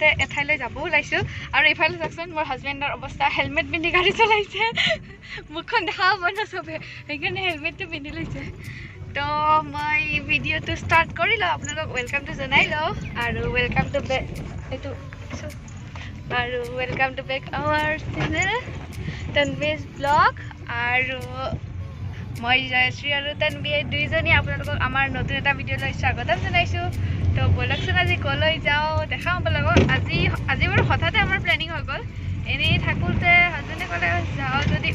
আগতে এঠাইলৈ যাব ওলাইছোঁ আৰু এইফালে চাওকচোন মোৰ হাজবেণ্ডৰ অৱস্থা হেলমেট পিন্ধি গাড়ী চলাইছে মুখখন দেখা পাব ন চবে সেইকাৰণে হেলমেটটো পিন্ধি লৈছে তো মই ভিডিঅ'টো ষ্টাৰ্ট কৰি লওঁ আপোনালোক ৱেলকামটো জনাই লওঁ আৰু ৱেলকাম টু বেক এইটো আৰু welcome to back our channel Tanvi's blog আৰু মই জয়শ্ৰী আৰু তানভি'য়ে দুইজনী আপোনালোকক আমাৰ নতুন এটা ভিডিঅ'লৈ স্বাগতম জনাইছোঁ তো ব'লকচোন আজি ক'লৈ যাওঁ দেখাওঁ আপোনালোকক আজি বাৰু হঠাতে আমাৰ প্লেনিং হৈ গ'ল এনেই থাকোঁতে হাজবেণ্ডে ক'লে যাওঁ যদি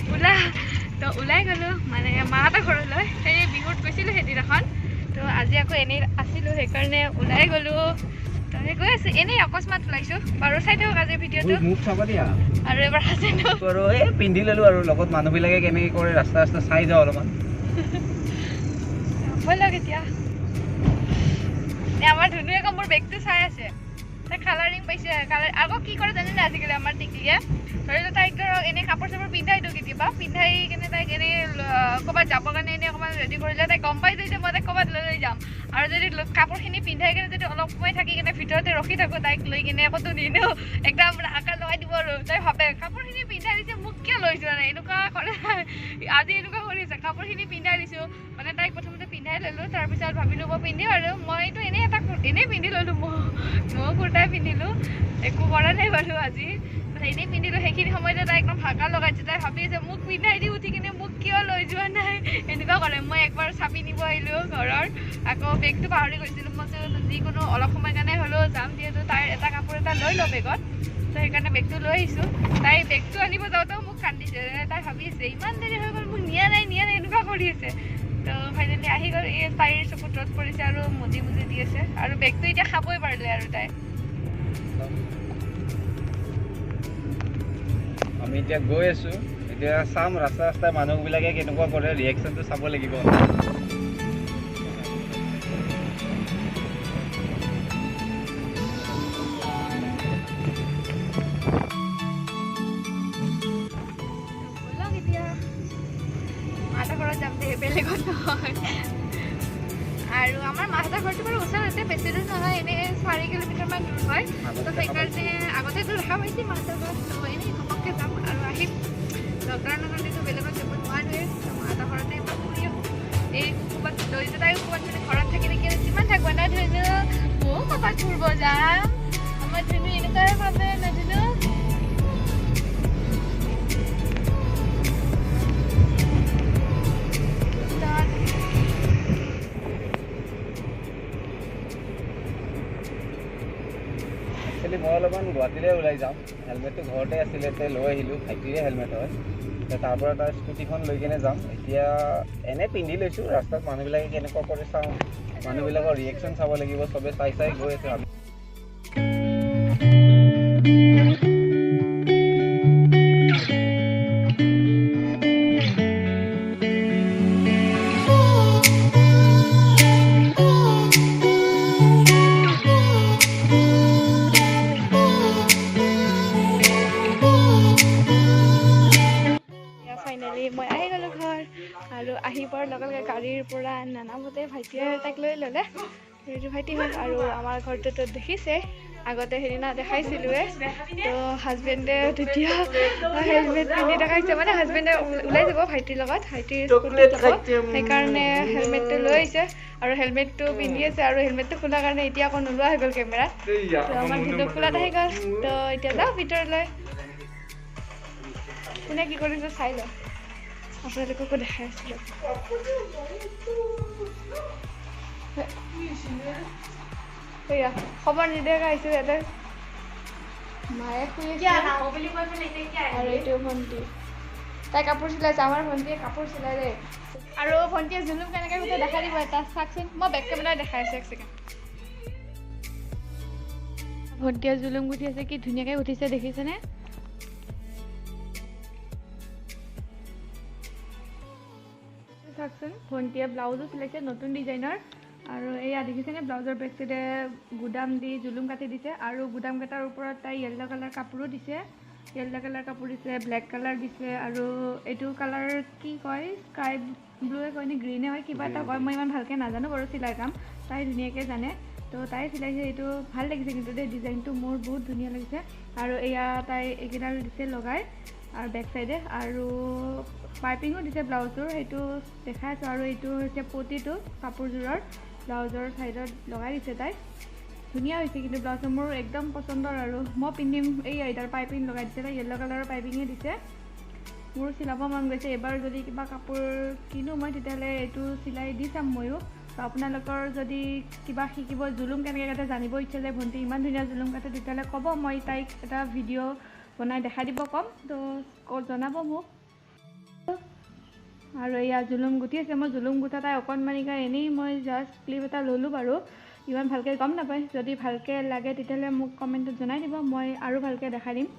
তো ওলাই গ'লোঁ মানে মাহঁতৰ ঘৰলৈ সেই বিহুত গৈছিলোঁ সেইদিনাখন তো আজি আকৌ এনেই আছিলোঁ সেইকাৰণে ওলাই গ'লোঁ তো সেই গৈ আছোঁ এনেই অকস্মাত ওলাইছোঁ বাৰু চাই থাকক আজিৰ ভিডিঅ'টো আৰু এবাৰ হাজবেণ্ডক আৰু এই পিন্ধি ল'লোঁ আৰু লগত মানুহবিলাকে কেনেকৈ কৰে ৰাস্তা চাই যাওঁ অলপমান ব'লক এতিয়া আমাৰ ধুনুৱে আকৌ মোৰ বেগটো চাই আছে তাই কালাৰিং পাইছে আকৌ কি কৰে জানেনে আজিকালি আমাৰ টিকলিয়ে ধৰি লওক তাইক ধৰক এনেই কাপোৰ চাপোৰ পিন্ধাই দিওঁ কেতিয়াবা পিন্ধাই কেনে তাইক এনেই ক'ৰবাত যাবৰ কাৰণে এনেই অকণমান ৰেডি কৰিলে তাই গম পাই যায় যে মই তাইক ক'ৰবাত লৈ যাম আৰু যদি কাপোৰখিনি পিন্ধাই কেনে যদি অলপ সময় থাকি কেনে ভিতৰতে ৰখি থাকোঁ তাইক লৈ কিনে ক'তো নিনিওঁ একদম আকাৰ লগাই দিব আৰু তাই ভাবে কাপোৰখিনি পিন্ধাই দিছে মোক কিয় লৈ যোৱা নাই এনেকুৱা কৰে আজি এনেকুৱা কৰি আছে কাপোৰখিনি পিন্ধাই দিছোঁ মানে তাইক প্ৰথমতে পিন্ধাই ল'লোঁ তাৰপিছত ভাবিলোঁ মই পিন্ধিম আৰু মইতো এনেই এনেই পিন্ধি ল'লোঁ ময়ো কুৰ্তাই পিন্ধিলোঁ একো কৰা নাই বাৰু আজি এনেই পিন্ধিলোঁ সেইখিনি সময়তে তাই একদম ভাগা লগাইছে তাই ভাবি আছে মোক পিন্ধাই দি উঠি কিনে মোক কিয় লৈ যোৱা নাই এনেকুৱা কৰে মই একবাৰ চাবি নিব আহিলোঁ ঘৰৰ আকৌ বেগটো পাহৰি গৈছিলোঁ মই যিকোনো অলপ সময় কাৰণে হ'লেও যাম যিহেতু তাইৰ এটা কাপোৰ এটা লৈ লওঁ বেগত তো সেইকাৰণে বেগটো লৈ আহিছোঁ তাই বেগটো আনিব যাওঁতেও মোক কান্দিছে তাই ভাবি আছে ইমান দেৰি হৈ গ'ল মোক নিয়া নাই এনেকুৱা কৰি আছে তো ফাইনেলি আহি গ'ল এই তাইৰ চকুত ৰ'দ পৰিছে আৰু মুজি দি আছে আৰু বেগটো এতিয়া খাবই পাৰিলে আৰু তাই আমি এতিয়া গৈ আছোঁ এতিয়া চাম ৰাস্তাই মানুহবিলাকে কেনেকুৱা কৰে ৰিয়েকশ্যনটো চাব লাগিব বেলেগত নহয় আৰু আমাৰ মাহঁতৰ ঘৰটো বাৰু ওচৰতে বেছি দূৰ নহয় এনেই 4 কিলোমিটাৰমান দূৰ হয় তো সেইকাৰণে আগতেতো দেখা পাইছে মাহঁতৰ ঘৰত তো এনেই ঘপককৈ যাম আৰু আহিম ডক্টৰৰ কাৰণেতো বেলেগত যাব নোৱাৰোৱে তো মাহঁতৰ ঘৰতে এবাৰ ফুৰি আহোঁ এই ক'ৰবাত লৈ যে তাইও ক'ৰবাত মানে ঘৰত থাকি নেকি যিমান থাকিব না ধুনু ময়ো ক'ৰবাত ফুৰিব যাম আমাৰ ধুনু এনেকুৱাই ভাবে নাধুনু মই অলপমান গুৱাহাটীলৈ ওলাই যাম হেলমেটটো ঘৰতে আছিলে লৈ আহিলোঁ ভাইটিৰে হেলমেট হয় তাৰ পৰা তাৰ স্কুটিখন লৈ কিনে যাম এতিয়া এনেই পিন্ধি লৈছোঁ ৰাস্তাত মানুহবিলাকে কেনেকুৱা কৰি চাওঁ মানুহবিলাকৰ ৰিয়েকশ্যন চাব লাগিব চবে চাই গৈ আছে আমি মই আহি গ'লোঁ ঘৰ আৰু আহি পোৱাৰ লগে লগে গাড়ীৰ পৰা নানামতে ভাইটিয়ে তাইক লৈ ল'লে সেইটো ভাইটি হ'ল আৰু আমাৰ ঘৰটোতো দেখিছে আগতে সেইদিনা দেখাইছিলোঁৱে তো হাজবেণ্ডে তেতিয়া হেলমেট পিন্ধি দেখাইছে মানে হাজবেণ্ডে ওলাই যাব ভাইটিৰ লগত ভাইটিৰ স্কুটিত যাব সেইকাৰণে হেলমেটটো লৈ আহিছে আৰু হেলমেটটো পিন্ধি আছে আৰু হেলমেটটো খোলাৰ কাৰণে এতিয়া আকৌ নোলোৱা হৈ গ'ল কেমেৰাত তো আমাৰ ভিডিঅ' খোলাত আহি গ'ল তো এতিয়া যাওঁ ভিতৰলৈ কোনে কি কৰিছে চাই লওঁ আপোনালোককো দেখাই আছিলোঁ সেয়া খবৰ নিদিয়াকৈ আহিছোঁ ইয়াতে মায়ে শুই আছে আৰু এইটো ভণ্টি তাই কাপোৰ চিলাইছে আমাৰ ভণ্টিয়ে কাপোৰ চিলাই দেই আৰু ভণ্টিয়ে জুলুম কেনেকৈ গোটেই দেখাই দিব এটা চাওকচোন মই বেক কেমেৰা দেখাই আছোঁ এক ছেকেণ্ড ভণ্টিয়ে জুলুম গুঠি আছে কি ধুনীয়াকৈ উঠিছে দেখিছেনে চাওকচোন ভণ্টিয়ে ব্লাউজো চিলাইছে নতুন ডিজাইনৰ আৰু এয়া দেখিছেনে ব্লাউজৰ বেকটোতে গুদাম দি জুলুম কাটি দিছে আৰু গুদাম কাটাৰ ওপৰত তাই য়েল্ল' কালাৰ কাপোৰো দিছে য়েল্ল' কালাৰ কাপোৰ দিছে ব্লেক কালাৰ দিছে আৰু এইটো কালাৰ কি কয় স্কাই ব্লুৱে কয় নে গ্ৰীণে হয় কিবা এটা কয় মই ইমান ভালকৈ নাজানো বাৰু চিলাই কাম তাই ধুনীয়াকৈ জানে তো তাই চিলাইছে এইটো ভাল লাগিছে কিন্তু দেই ডিজাইনটো মোৰ বহুত ধুনীয়া লাগিছে আৰু এয়া তাই এইকেইডাল দিছে লগাই আৰু বেক চাইডে আৰু পাইপিঙো দিছে ব্লাউজৰ সেইটো দেখাই আছোঁ আৰু এইটো হৈছে পটিটো কাপোৰযোৰৰ ব্লাউজৰ চাইডত লগাই দিছে তাই ধুনীয়া হৈছে কিন্তু ব্লাউজটো মোৰ একদম পচন্দৰ আৰু মই পিন্ধিম এই এইডাল পাইপিং লগাই দিছে তাই য়েল্ল' কালাৰৰ পাইপিঙে দিছে মোৰ চিলাব মন গৈছে এবাৰ যদি কিবা কাপোৰ কিনো মই তেতিয়াহ'লে এইটো চিলাই দি চাম ময়ো তো আপোনালোকৰ যদি কিবা শিকিব জুলুম কেনেকৈ কাটে জানিব ইচ্ছা যায় ভণ্টি ইমান ধুনীয়া জুলুম কাটে তেতিয়াহ'লে ক'ব মই তাইক এটা ভিডিঅ' বনাই দেখাই দিব ক'ম তো জনাব মোক আৰু এয়া জুলুম গুটি আছে মই জুলুম গুঠা তাই অকণমানিকা এনেই মই জাষ্ট ক্লিপ এটা ল'লোঁ বাৰু ইমান ভালকৈ গম নাপায় যদি ভালকৈ লাগে তেতিয়াহ'লে মোক কমেণ্টত জনাই দিব মই আৰু ভালকৈ দেখাই দিম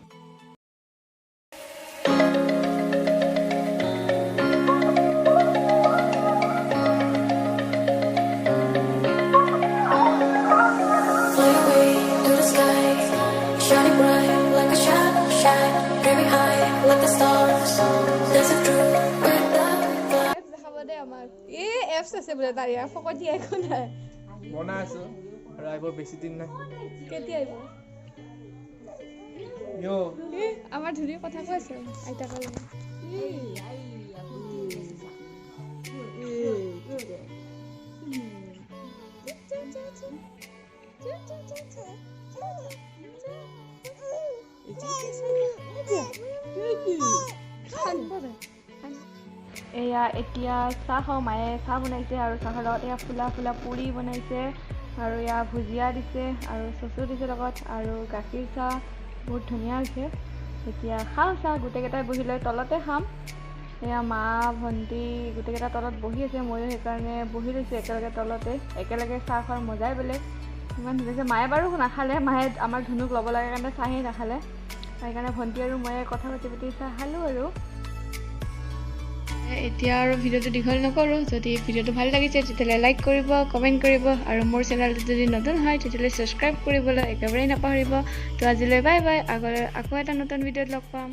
আছে বোলে তাৰ ইয়াৰ ফকতি একো নাই বনাই আছো আৰু আহিব বেছি দিন নাই কেতিয়া আহিব আমাৰ ধুনীয়া কথা কৈ আছে আইতা কালে এয়া এতিয়া চাহ খাওঁ মায়ে চাহ বনাইছে আৰু চাহৰ লগত এয়া ফুলা ফুলা পুৰি বনাইছে আৰু এয়া ভুজিয়া দিছে আৰু চচু দিছে লগত আৰু গাখীৰ চাহ বহুত ধুনীয়া হৈছে এতিয়া খাওঁ চাহ গোটেইকেইটাই বহি লৈ তলতে খাম এয়া মা ভণ্টি গোটেইকেইটা তলত বহি আছে ময়ো সেইকাৰণে বহি লৈছোঁ একেলগে তলতে একেলগে চাহ খোৱাৰ মজাই বেলেগ ইমান ধুনীয়া মায়ে বাৰু নাখালে মায়ে আমাৰ ধুনুক ল'ব লাগে কাৰণে চাহেই নাখালে সেইকাৰণে ভণ্টি আৰু ময়ে কথা পাতি পাতি চাহ খালোঁ আৰু এতিয়া আৰু ভিডিঅ'টো দীঘল নকৰোঁ যদি ভিডিঅ'টো ভাল লাগিছে তেতিয়াহ'লে লাইক কৰিব কমেণ্ট কৰিব আৰু মোৰ চেনেলটো যদি নতুন হয় তেতিয়াহ'লে ছাবস্ক্ৰাইব কৰিবলৈ একেবাৰেই নাপাহৰিব তো আজিলৈ বাই বাই আকৌ এটা নতুন ভিডিঅ'ত লগ পাম